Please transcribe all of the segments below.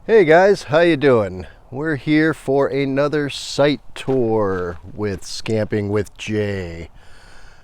Hey guys, how you doing? We're here for another site tour with Scamping with Jay.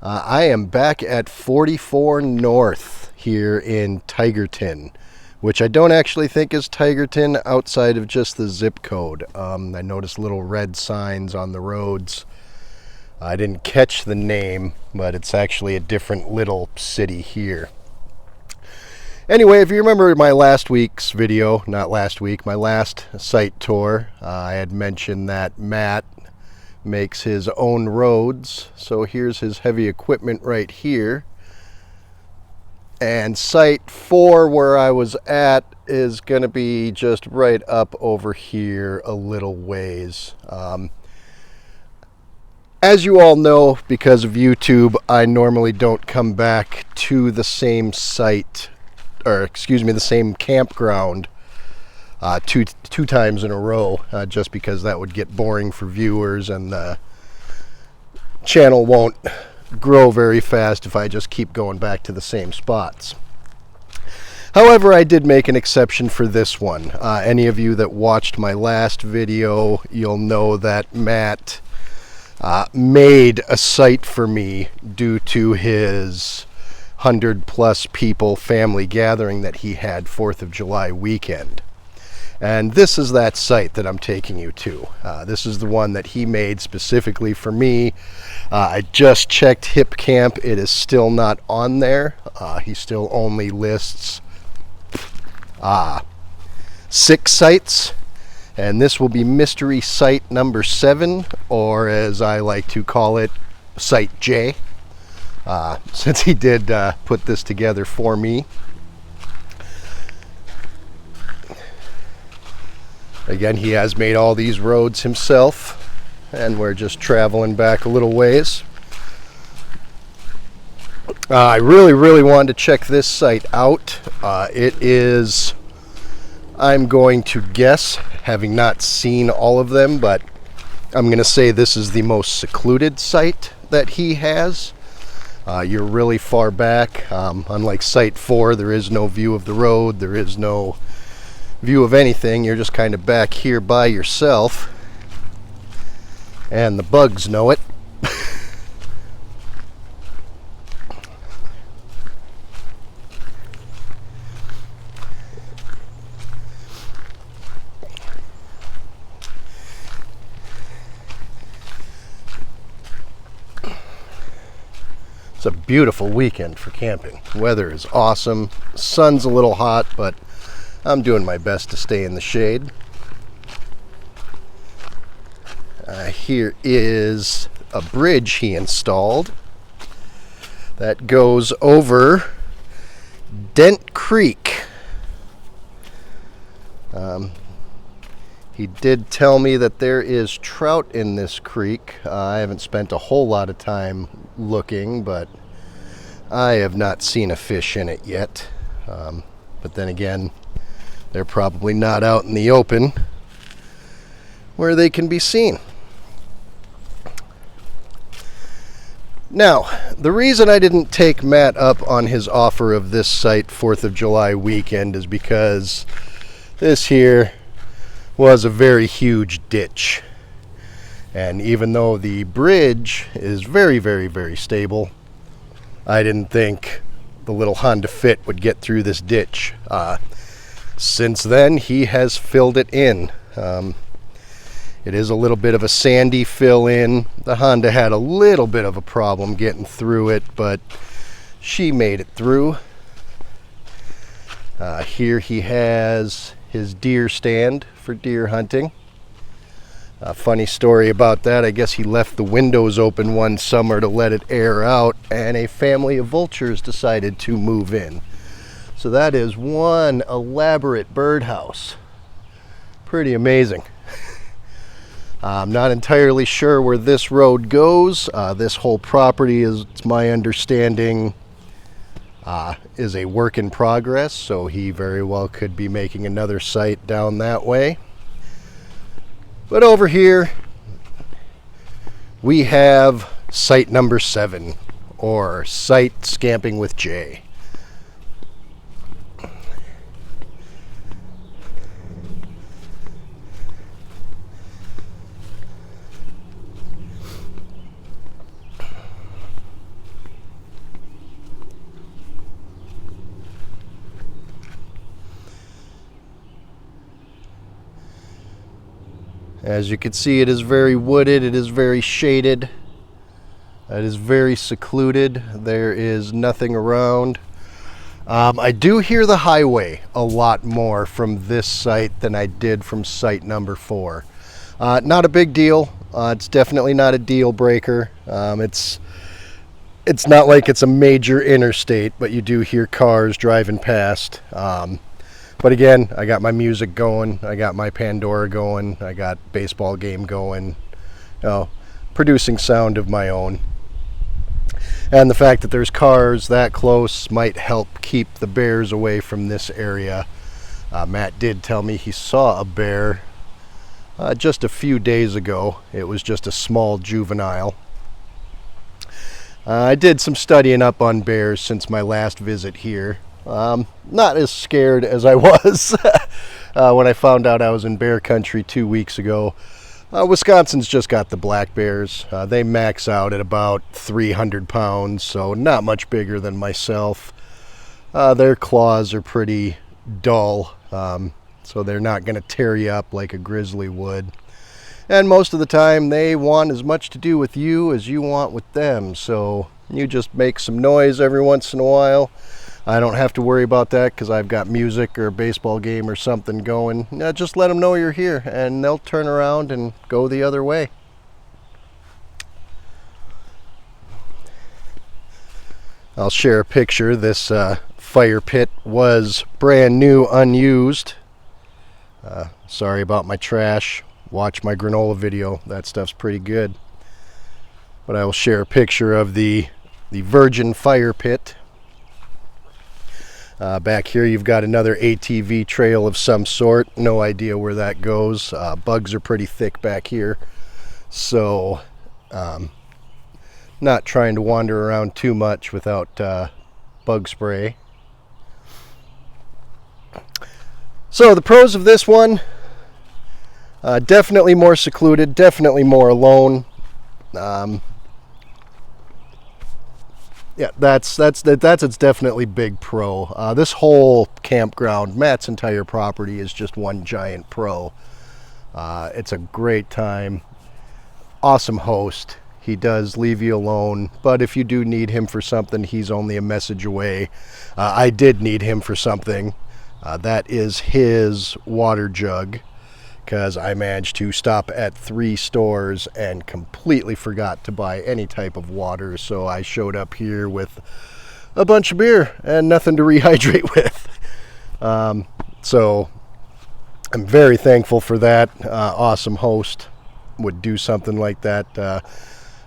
I am back at 44 North here in Tigerton, which I don't actually think is Tigerton outside of just the zip code. I noticed little red signs on the roads. I didn't catch the name, but it's actually a different little city here. Anyway, if you remember my last week's video, not last week, my last site tour, I had mentioned that Matt makes his own roads. So here's his heavy equipment right here. And site 4 where I was at is going to be just right up over here a little ways. As you all know, because of YouTube, I normally don't come back to the same site, or excuse me, the same campground two times in a row, just because that would get boring for viewers and the channel won't grow very fast if I just keep going back to the same spots. However, I did make an exception for this one. Any of you that watched my last video, you'll know that Matt made a site for me due to his 100+ people family gathering that he had 4th of July weekend. And this is that site that I'm taking you to. This is the one that he made specifically for me. I just checked Hipcamp. It is still not on there. He still only lists 6 sites. And this will be mystery site number 7, or as I like to call it, site J. Since he did put this together for me. Again, he has made all these roads himself, and we're just traveling back a little ways. I really wanted to check this site out. It is, I'm going to guess, having not seen all of them, but I'm going to say this is the most secluded site that he has. You're really far back. Unlike site 4, there is no view of the road. There is no view of anything. You're just kind of back here by yourself. And the bugs know it. It's a beautiful weekend for camping. Weather is awesome. Sun's a little hot, but I'm doing my best to stay in the shade. Here is a bridge he installed that goes over Dent Creek. He did tell me that there is trout in this creek. I haven't spent a whole lot of time looking, but I have not seen a fish in it yet. But then again, they're probably not out in the open where they can be seen. Now, the reason I didn't take Matt up on his offer of this site 4th of July weekend is because this here was a very huge ditch. And even though the bridge is very stable, I didn't think the little Honda Fit would get through this ditch. Since then, he has filled it in. It is a little bit of a sandy fill in. The Honda had a little bit of a problem getting through it, but she made it through. Here he has his deer stand for deer hunting. A funny story about that, I guess he left the windows open one summer to let it air out, and a family of vultures decided to move in. So that is one elaborate birdhouse. Pretty amazing. I'm not entirely sure where this road goes. This whole property is, it's my understanding, is a work in progress, so he very well could be making another site down that way. But over here, we have site number 7, or site Scamping with Jay. As you can see, it is very wooded, it is very shaded, it is very secluded. There is nothing around. I do hear the highway a lot more from this site than I did from site number 4. Not a big deal. It's definitely not a deal breaker. It's not like it's a major interstate, but you do hear cars driving past. But again, I got my music going, I got my Pandora going, I got baseball game going, producing sound of my own. And the fact that there's cars that close might help keep the bears away from this area. Matt did tell me he saw a bear just a few days ago. It was just a small juvenile. I did some studying up on bears since my last visit here. Not as scared as I was when I found out I was in bear country 2 weeks ago. Wisconsin's just got the black bears. They max out at about 300 pounds, so not much bigger than myself. Their claws are pretty dull, so they're not going to tear you up like a grizzly would. And most of the time, they want as much to do with you as you want with them, so you just make some noise every once in a while. I don't have to worry about that because I've got music or a baseball game or something going. Just let them know you're here and they'll turn around and go the other way. I'll share a picture. This fire pit was brand new, unused. Sorry about my trash. Watch my granola video. That stuff's pretty good. But I will share a picture of the virgin fire pit. Back here you've got another ATV trail of some sort. No idea where that goes. Bugs are pretty thick back here. So not trying to wander around too much without bug spray. So the pros of this one, definitely more secluded, definitely more alone. Yeah, that's its definitely big pro. This whole campground, Matt's entire property, is just one giant pro. It's a great time. Awesome host. He does leave you alone, but if you do need him for something, he's only a message away. I did need him for something. That is his water jug, because I managed to stop at 3 stores and completely forgot to buy any type of water, so I showed up here with a bunch of beer and nothing to rehydrate with. So I'm very thankful for that. Awesome host would do something like that.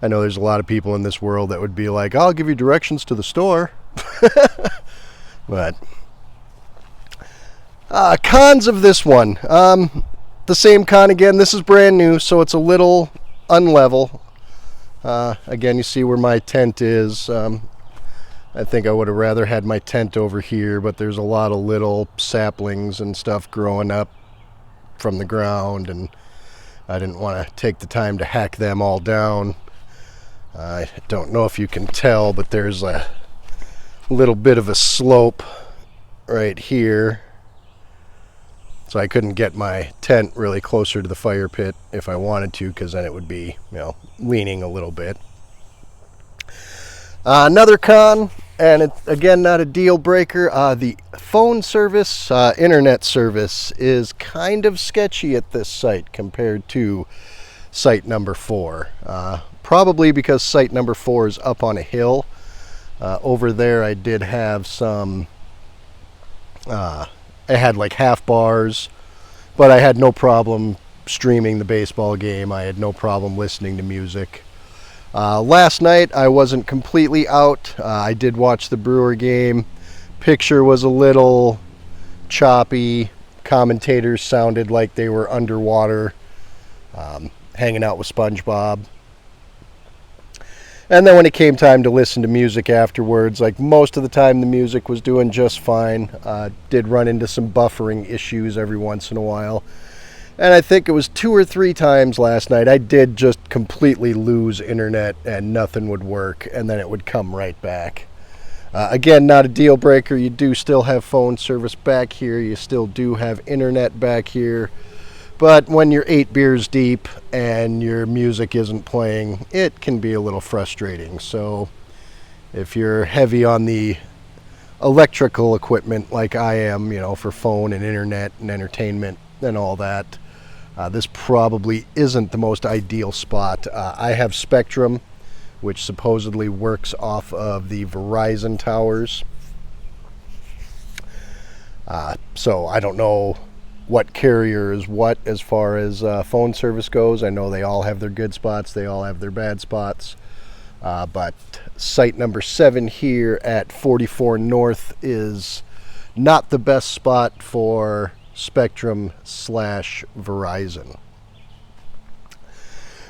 I know there's a lot of people in this world that would be like, I'll give you directions to the store. But cons of this one. The same con again. This is brand new, so it's a little unlevel. Again, you see where my tent is. I think I would have rather had my tent over here, but there's a lot of little saplings and stuff growing up from the ground, and I didn't want to take the time to hack them all down. I don't know if you can tell, but there's a little bit of a slope right here. So I couldn't get my tent really closer to the fire pit if I wanted to, because then it would be, leaning a little bit. Another con, and it's again not a deal breaker, the phone service, internet service is kind of sketchy at this site compared to site number 4. Probably because site number 4 is up on a hill. Over there I did have some... I had like half bars, but I had no problem streaming the baseball game. I had no problem listening to music. Last night I wasn't completely out. I did watch the Brewer game. Picture was a little choppy. Commentators sounded like they were underwater, hanging out with SpongeBob. And then when it came time to listen to music afterwards, like most of the time the music was doing just fine. Did run into some buffering issues every once in a while. And I think it was 2 or 3 times last night I did just completely lose internet and nothing would work, and then it would come right back. Again, not a deal breaker. You do still have phone service back here. You still do have internet back here. But when you're 8 beers deep and your music isn't playing, it can be a little frustrating. So if you're heavy on the electrical equipment like I am, for phone and internet and entertainment and all that, this probably isn't the most ideal spot. I have Spectrum, which supposedly works off of the Verizon towers. So I don't know what carrier is what as far as phone service goes. I know they all have their good spots, they all have their bad spots. But site number 7 here at 44 North is not the best spot for Spectrum/Verizon.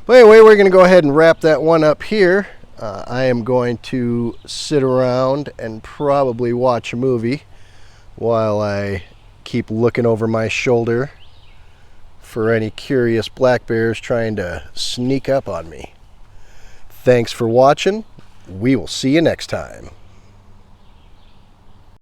But anyway, we're going to go ahead and wrap that one up here. I am going to sit around and probably watch a movie while I keep looking over my shoulder for any curious black bears trying to sneak up on me. Thanks for watching. We will see you next time.